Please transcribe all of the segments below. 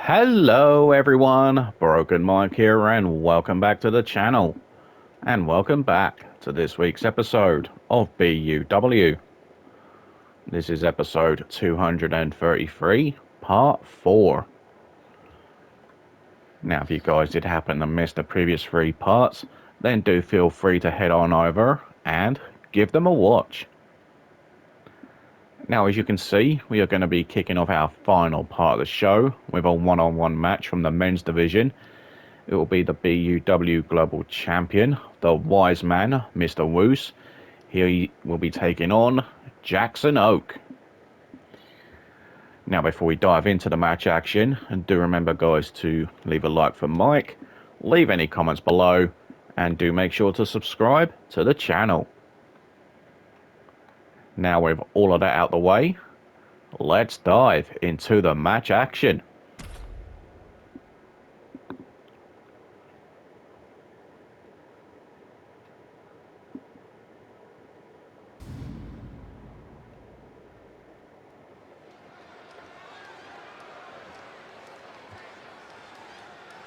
Hello everyone, Broken Mike here and welcome back to the channel. And welcome back to this week's episode of BUW. This is episode 233, part 4. Now if you guys did happen to miss the previous 3 parts, then do feel free to head on over and give them a watch. Now as you can see, we are going to be kicking off our final part of the show with a one-on-one match from the men's division. It will be the BUW Global Champion, the wise man, Mr. Woose. He will be taking on Jackson Oak. Now before we dive into the match action, and do remember guys to leave a like for Mike, leave any comments below, and do make sure to subscribe to the channel. Now with all of that out the way, let's dive into the match action.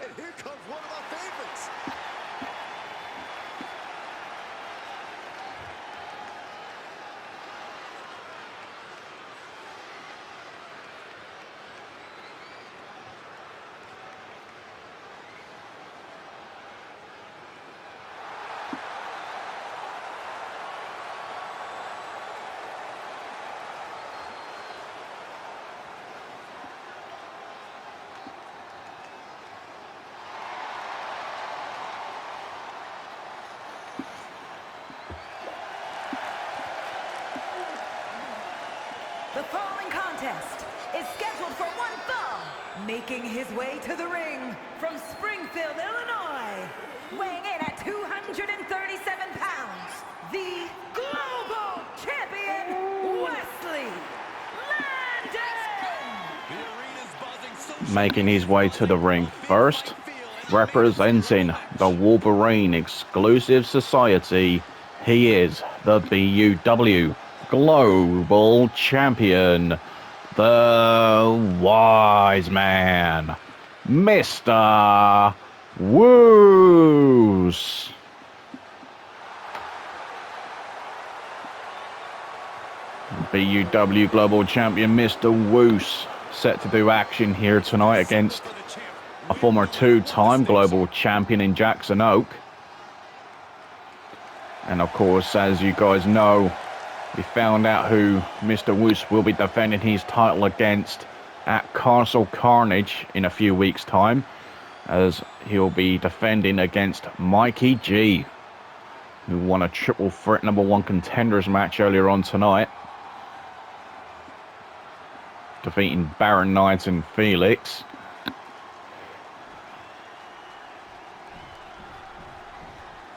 And here comes one of my favorites. The following contest is scheduled for one fall, making his way to the ring from Springfield, Illinois, weighing in at 237 pounds, the Global Champion, Wesley Landon! Making his way to the ring first, representing the Wolverine Exclusive Society, he is the BUW Global Champion, the wise man, Mr. Woose. BUW Global Champion Mr. Woose set to do action here tonight against a former 2-time Global Champion in Jackson Oak. And of course, as you guys know, we found out who Mr. Woose will be defending his title against at Castle Carnage in a few weeks' time, as he'll be defending against Mikey G, who won a triple threat #1 contenders match earlier on tonight, defeating Baron Knight and Felix.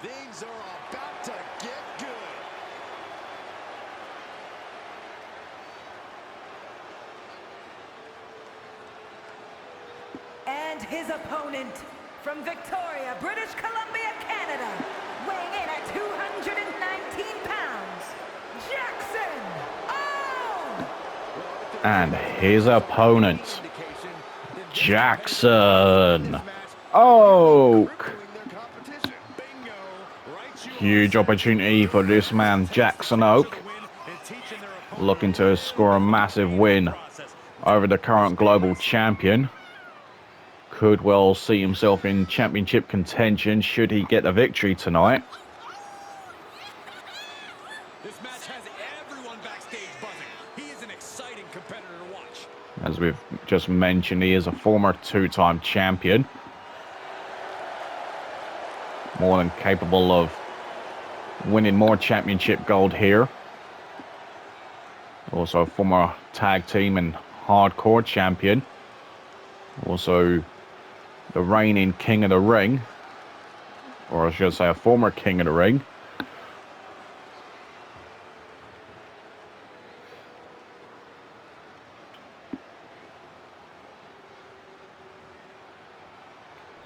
Things are about to get good. And his opponent from Victoria, British Columbia, Canada, weighing in at 219 pounds, Jackson Oak! And his opponent, Jackson Oak. Huge opportunity for this man, Jackson Oak, looking to score a massive win over the current global champion. Could well see himself in championship contention should he get the victory tonight. This match has everyone backstage buzzing. He is an exciting competitor to watch. As we've just mentioned, he is a former 2-time champion. More than capable of winning more championship gold here. Also a former tag team and hardcore champion. Also the reigning king of the ring. Or I should say a former king of the ring.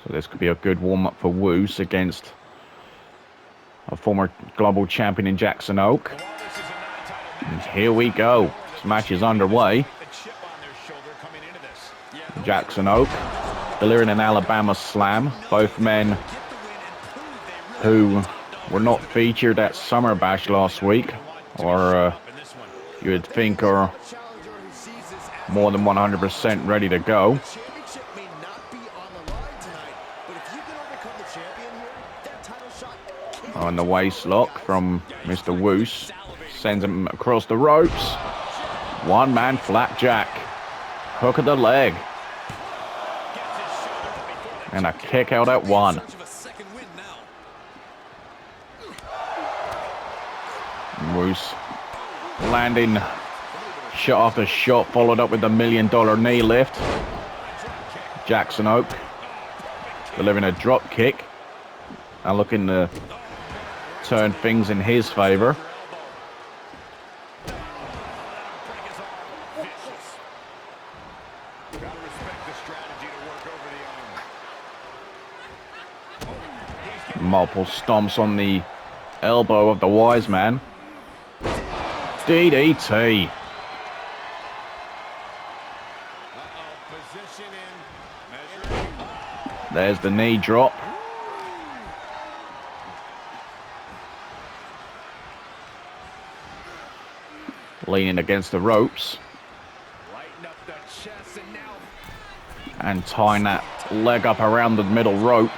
So this could be a good warm-up for Woose against a former global champion in Jackson Oak. And here we go. This match is underway. Jackson Oak delivering an Alabama slam. Both men who were not featured at Summer Bash last week, or you would think are more than 100% ready to go. On the waist lock from Mr. Woose. Sends him across the ropes. One man flapjack. Hook of the leg. And a kick out at one. Woose landing shot after shot, followed up with the $1 million knee lift. Jackson Oak delivering a drop kick and looking to turn things in his favor. Multiple stomps on the elbow of the wise man. DDT. There's the knee drop. Leaning against the ropes. And tying that leg up around the middle rope.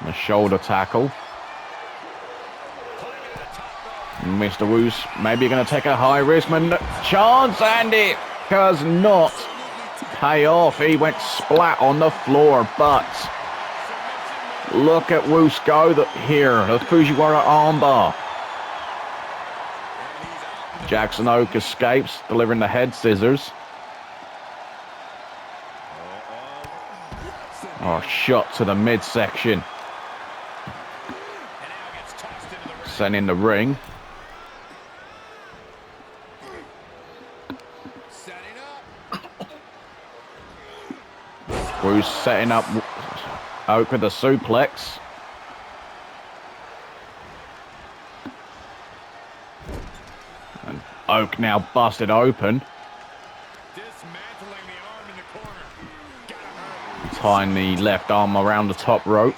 The shoulder tackle. Mr. Woose maybe going to take a high risk chance, and it does not pay off. He went splat on the floor, but look at Woose go here. The Fujiwara armbar. Jackson Oak escapes, delivering the head scissors. Oh, shot to the midsection. Sent in the ring. Woose setting up Oak with a suplex. And Oak now busted open. Tying the left arm around the top rope.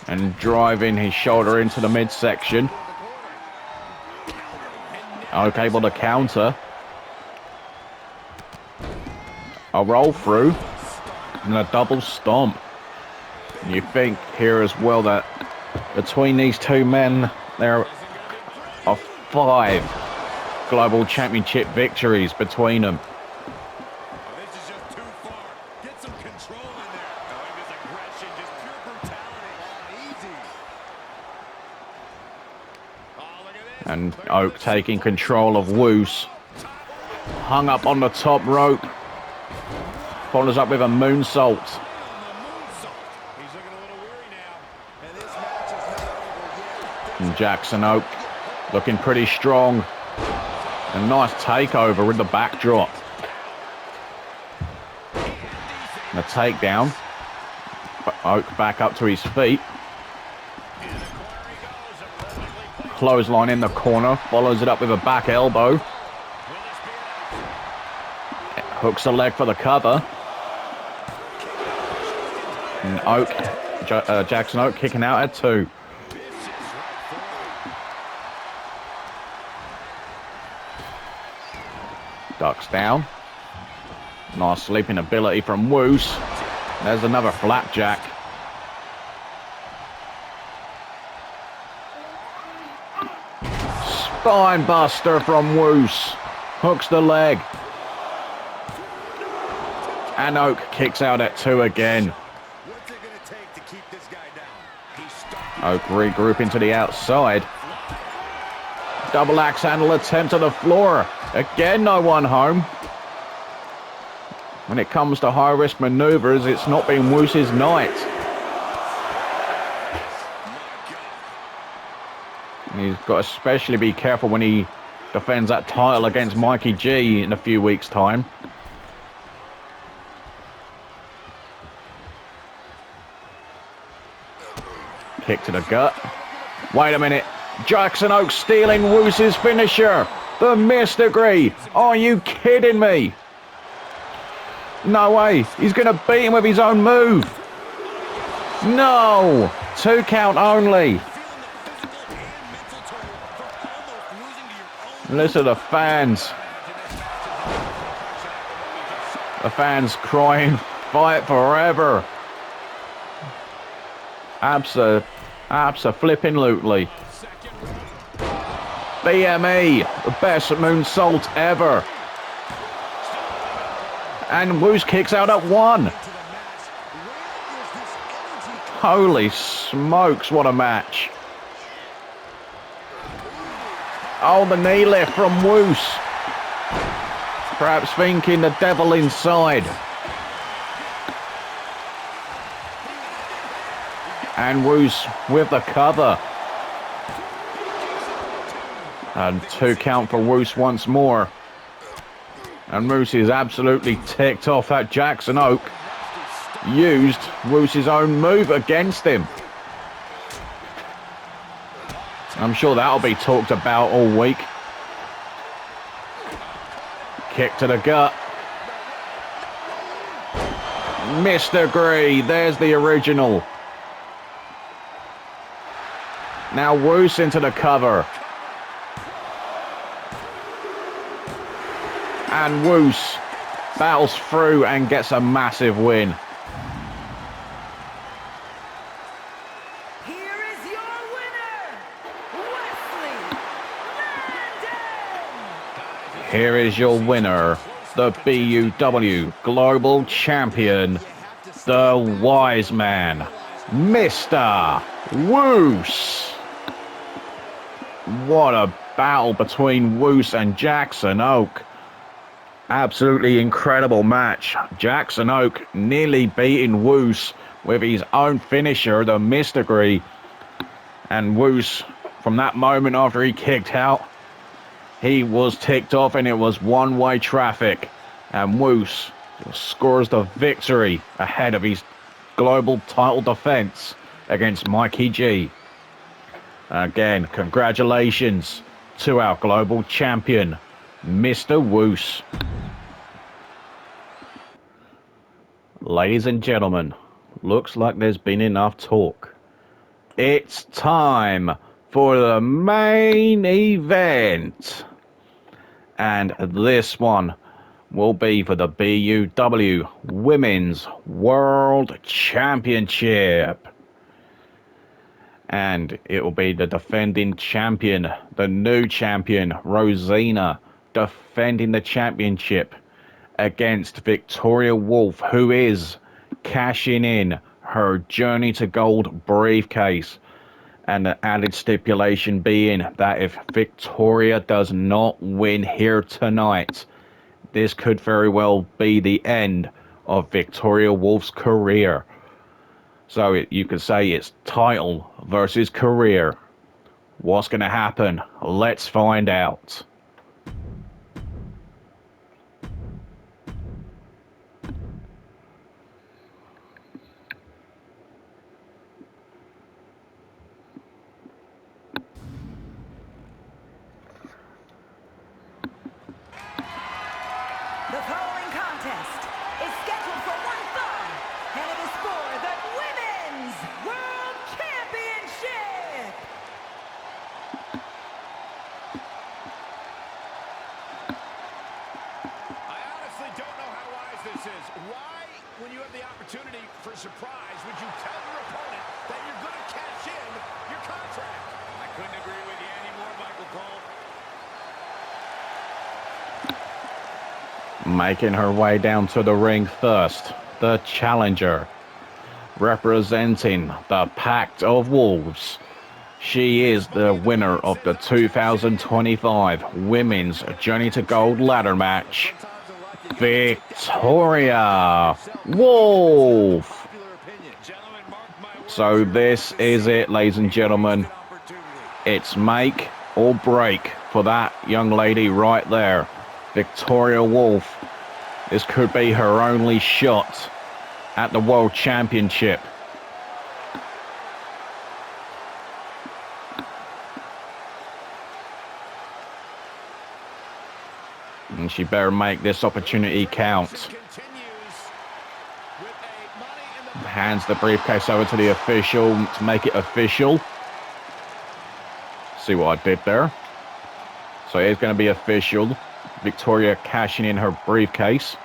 And driving his shoulder into the midsection. Oak able to counter. A roll through. And a double stomp. You think here as well that between these two men there are 5 global championship victories between them. And Oak taking control of Woose. Hung up on the top rope. Follows up with a moonsault. And Jackson Oak looking pretty strong. A nice takeover with the backdrop. And a takedown. Oak back up to his feet. Clothesline in the corner. Follows it up with a back elbow. Hooks the leg for the cover. And Jackson Oak kicking out at 2. Ducks down. Nice sleeping ability from Woose. There's another flapjack. Spine buster from Woose. Hooks the leg. And Oak kicks out at 2 again. Oak regrouping to the outside. Double axe handle attempt to the floor. Again, no one home. When it comes to high-risk maneuvers, it's not been Woose's night. He's got to especially be careful when he defends that title against Mikey G in a few weeks' time. Kick to the gut. Wait a minute. Jackson Oak stealing Woose's finisher. The Mistah. Are you kidding me? No way. He's going to beat him with his own move. No. 2 count only. Listen to the fans. The fans crying, fight forever. Abso-flipping-lutely. BME, the best moonsault ever. And Woose kicks out at 1. Holy smokes, what a match. Oh, the knee lift from Woose. Perhaps thinking the devil inside. And Woose with the cover. And 2 count for Woose once more. And Woose is absolutely ticked off that Jackson Oak used Woose's own move against him. I'm sure that'll be talked about all week. Kick to the gut. Mr. Grey, there's the original. Now Woose into the cover. And Woose battles through and gets a massive win. Here is your winner, Wesley Landon. Here is your winner, the BUW Global Champion, the Wise Man, Mr. Woose. What a battle between Woose and Jackson Oak. Absolutely incredible match. Jackson Oak nearly beating Woose with his own finisher, the Mistah. And Woose, from that moment after he kicked out, he was ticked off and it was one-way traffic. And Woose scores the victory ahead of his global title defense against Mikey G. Again, congratulations to our global champion, Mr. Woose. Ladies and gentlemen, looks like there's been enough talk. It's time for the main event. And this one will be for the BUW Women's World Championship. And it will be the defending champion, the new champion, Rosina, defending the championship against Victoria Wolfe, who is cashing in her Journey to Gold briefcase. And the added stipulation being that if Victoria does not win here tonight, this could very well be the end of Victoria Wolfe's career. So you could say it's title versus career. What's going to happen? Let's find out. The following contest is scheduled for one fall, and it is for the Women's World Championship. I honestly don't know how wise this is. Why, when you have the opportunity for surprise, would you tell your opponent that you're going to cash in your contract? I couldn't agree with you anymore, Michael Cole. Making her way down to the ring first, the challenger, representing the Pact of Wolves. She is the winner of the 2025 Women's Journey to Gold ladder match, Victoria Wolfe. So this is it, ladies and gentlemen. It's make or break for that young lady right there, Victoria Wolfe. This could be her only shot at the World Championship. And she better make this opportunity count. Hands the briefcase over to the official to make it official. See what I did there? So it's going to be official. Victoria cashing in her briefcase.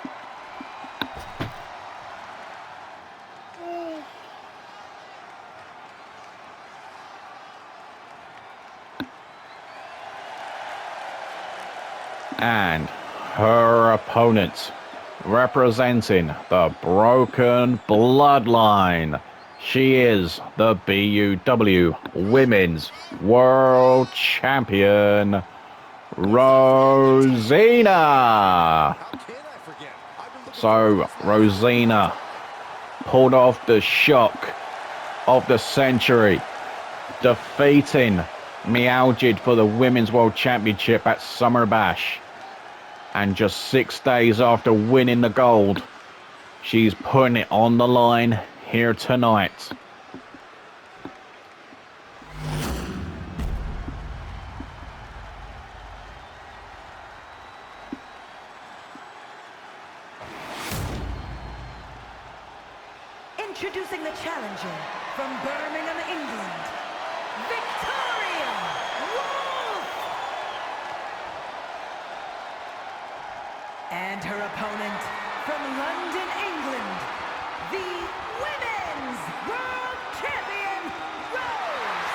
And her opponent, representing the Broken Bloodline, she is the BUW Women's World Champion, Rosina. So Rosina pulled off the shock of the century, defeating Meowjid for the Women's World Championship at Summer Bash. And just 6 days after winning the gold, she's putting it on the line here tonight. Introducing the challenger from Birmingham, England, Victoria Wolfe! And her opponent from London, England, the Women's World Champion, Rose.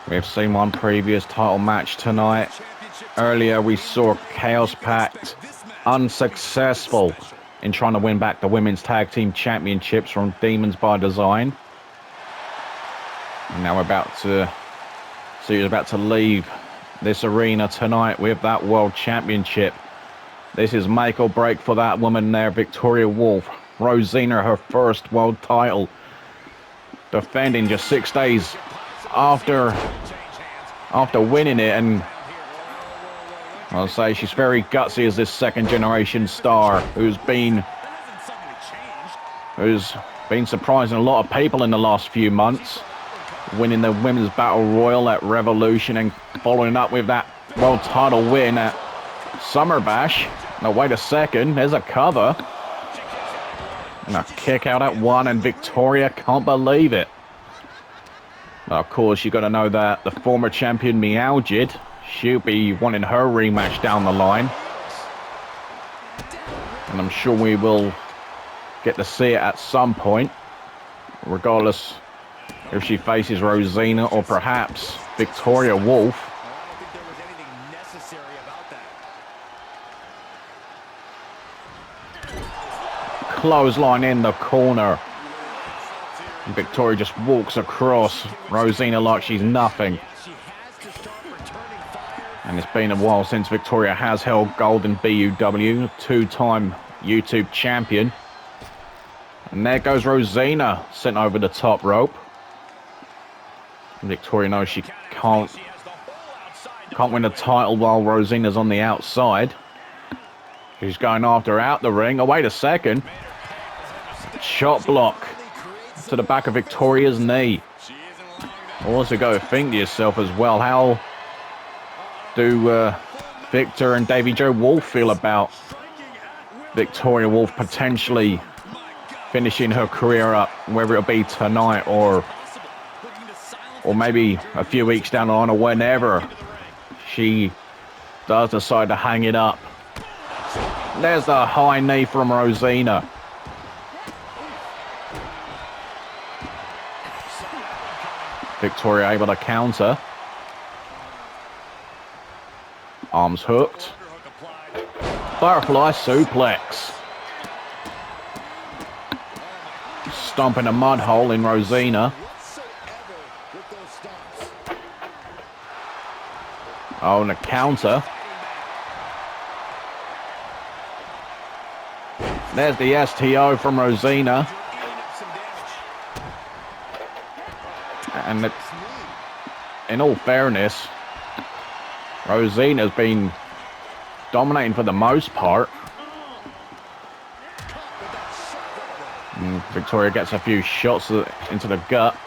We've seen one previous title match tonight. Earlier we saw Chaos Pact unsuccessful in trying to win back the Women's Tag Team Championships from Demons by Design. And now we're about to see who's about to leave this arena tonight with that World Championship. This is make or break for that woman there, Victoria Wolfe. Rosina, her first world title, defending just 6 days after winning it. And I'll say she's very gutsy as this second generation star who's been surprising a lot of people in the last few months, winning the Women's Battle Royal at Revolution and following up with that world title win at Summer Bash. Now wait a second, there's a cover. And a kick out at one, and Victoria can't believe it. Now, of course, you got to know that the former champion Meowjid, she'll be wanting her rematch down the line. And I'm sure we will get to see it at some point, regardless if she faces Rosina or perhaps Victoria Wolfe. I don't think there was anything necessary about that. Clothesline in the corner. Victoria just walks across Rosina like she's nothing. And it's been a while since Victoria has held gold in BUW, two-time YouTube champion. And there goes Rosina, sent over the top rope. Victoria knows she can't win the title while Rosina's on the outside. She's going after her out the ring. Oh, wait a second. Shot block to the back of Victoria's knee. Also got to think to yourself as well, how do Victor and Davy Joe Wolfe feel about Victoria Wolfe potentially finishing her career up, whether it'll be tonight or maybe a few weeks down the line, or whenever she does decide to hang it up. There's the high knee from Rosina. Victoria able to counter. Arms hooked. Butterfly suplex. Stomping a mud hole in Rosina. Oh, and a counter. There's the STO from Rosina. And in all fairness, Rosina's been dominating for the most part. And Victoria gets a few shots into the gut.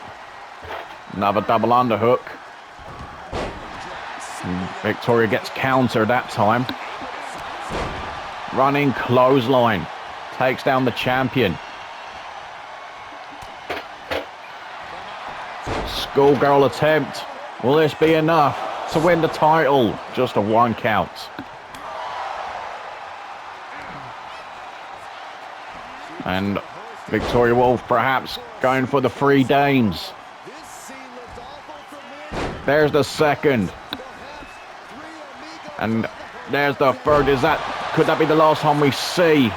Another double underhook. Victoria gets countered that time. Running clothesline. Takes down the champion. Schoolgirl attempt. Will this be enough to win the title? Just a 1 count. And Victoria Wolfe perhaps going for the 3 dames. There's the second. And there's the third. Could that be the last time we see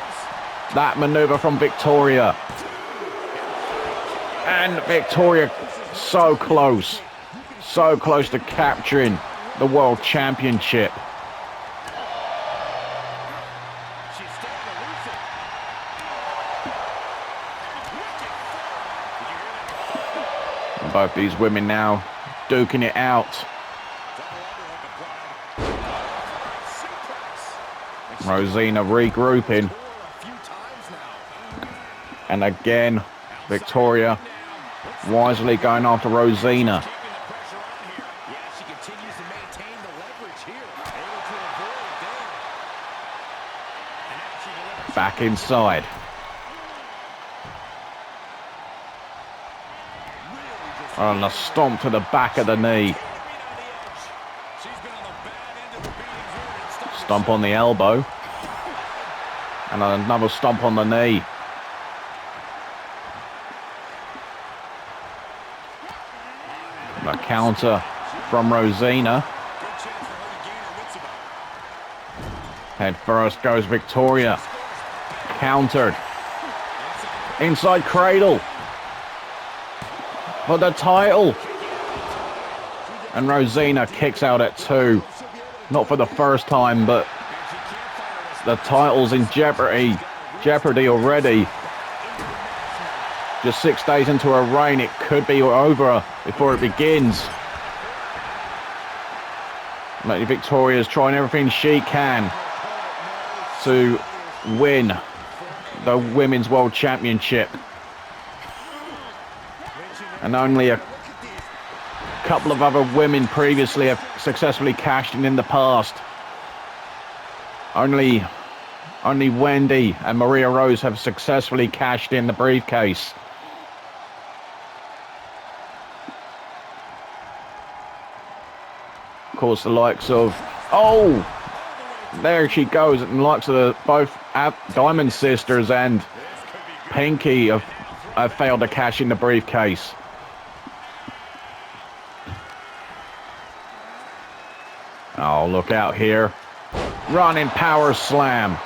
that maneuver from Victoria? And Victoria so close to capturing the World Championship. And both these women now duking it out. Rosina regrouping. And again, Victoria wisely going after Rosina. Back inside. And a stomp to the back of the knee. Stomp on the elbow. And another stomp on the knee. A counter from Rosina. Head first goes Victoria. Countered. Inside cradle. For the title. And Rosina kicks out at 2. Not for the first time, but the title's in jeopardy. Jeopardy already. Just 6 days into her reign, it could be over before it begins. Lady Victoria's trying everything she can to win the Women's World Championship. And only a couple of other women previously have successfully cashed in the past. Only Wendy and Maria Rose have successfully cashed in the briefcase. Of course, the likes of... Oh! There she goes. And the likes of both Diamond Sisters and Pinky have failed to cash in the briefcase. Oh, look out here. Running power slam.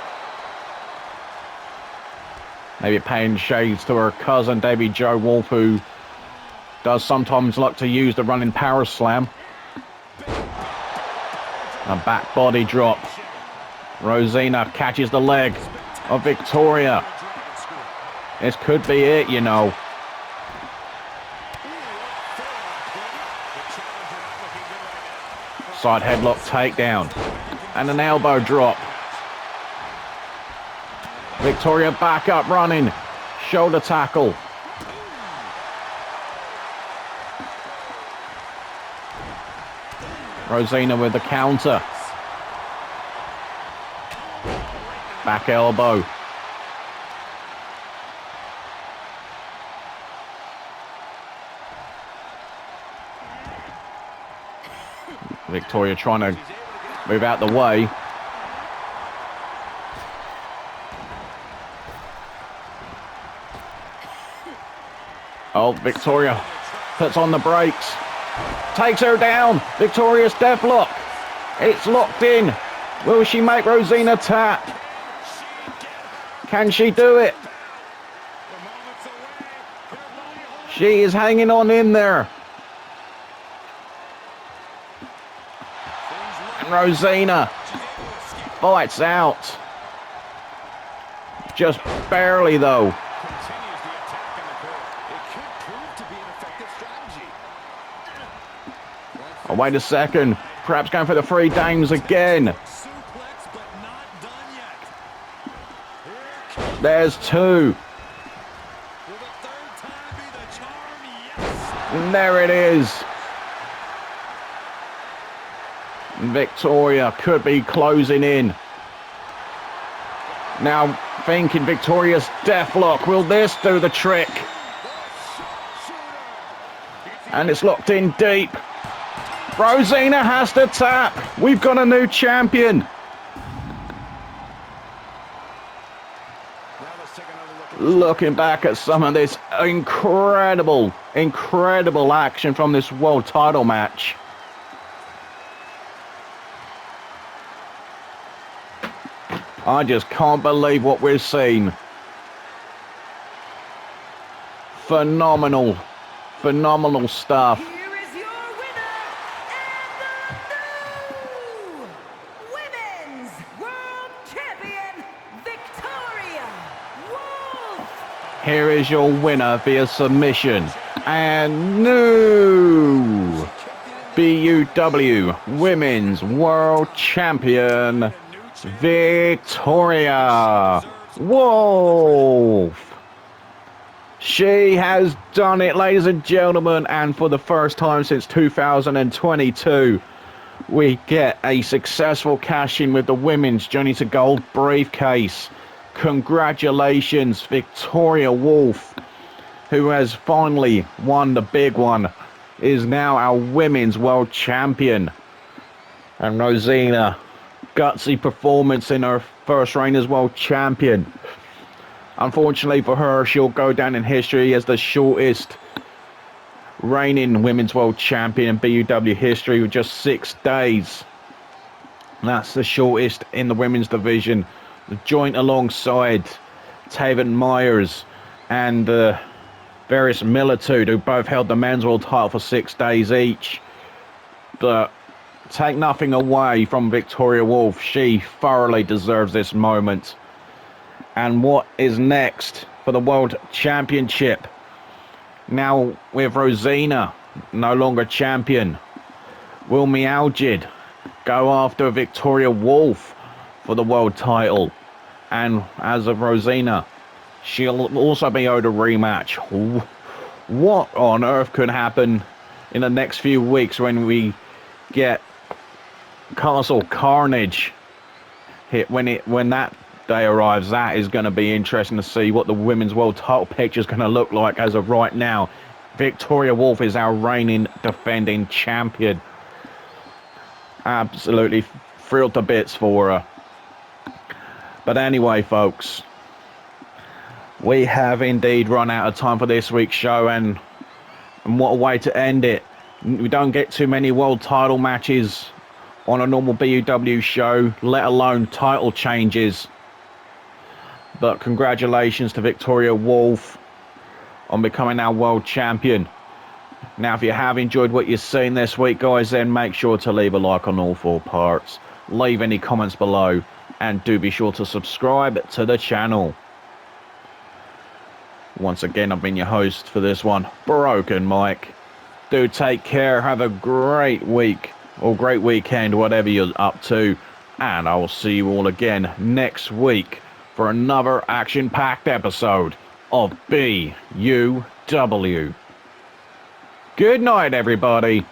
Maybe paying shades to her cousin, Debbie Jo Wolfe, who does sometimes like to use the running power slam. A back body drop. Rosina catches the leg of Victoria. This could be it, you know. Side headlock takedown. And an elbow drop. Victoria back up running. Shoulder tackle. Rosina with the counter. Back elbow. Victoria trying to move out the way. Oh, Victoria puts on the brakes. Takes her down. Victoria's deathlock. It's locked in. Will she make Rosina tap? Can she do it? She is hanging on in there. And Rosina fights out. Just barely, though. Oh, wait a second. Perhaps going for the 3 dames again. There's 2. And there it is. Victoria could be closing in. Now thinking Victoria's deathlock. Will this do the trick? And it's locked in deep. Rosina has to tap. We've got a new champion. Now let's take another look. Looking back at some of this incredible action from this world title match. I just can't believe what we're seeing. Phenomenal stuff. Here is your winner and the new Women's World Champion, Victoria Wolfe. Here is your winner via submission and new BUW Women's World Champion, Victoria Wolfe. She has done it, ladies and gentlemen, and for the first time since 2022, we get a successful cash-in with the Women's Journey to Gold briefcase. Congratulations, Victoria Wolfe, who has finally won the big one, is now our Women's World Champion. And Rosina, gutsy performance in her first reign as World Champion. Unfortunately for her, she'll go down in history as the shortest reigning Women's World Champion in BUW history with just 6 days. That's the shortest in the women's division, joint alongside Taven Myers and various Militude, who both held the men's world title for 6 days each. But take nothing away from Victoria Wolfe. She thoroughly deserves this moment. And what is next for the World Championship? Now with Rosina no longer champion, will Meowjid go after Victoria Wolfe for the world title? And as of Rosina, she'll also be owed a rematch. What on earth could happen in the next few weeks when we get Castle Carnage hit? When that day arrives, that is going to be interesting to see what the women's world title picture is going to look like. As of right now, Victoria Wolfe is our reigning defending champion. Absolutely thrilled to bits for her. But anyway, folks, we have indeed run out of time for this week's show, and what a way to end it. We don't get too many world title matches on a normal BUW show, let alone title changes. But congratulations to Victoria Wolfe on becoming our world champion. Now, if you have enjoyed what you've seen this week, guys, then make sure to leave a like on all 4 parts. Leave any comments below, and do be sure to subscribe to the channel. Once again, I've been your host for this one, Broken Mike. Do take care, have a great week, or great weekend, whatever you're up to. And I will see you all again next week for another action-packed episode of BUW. Good night, everybody.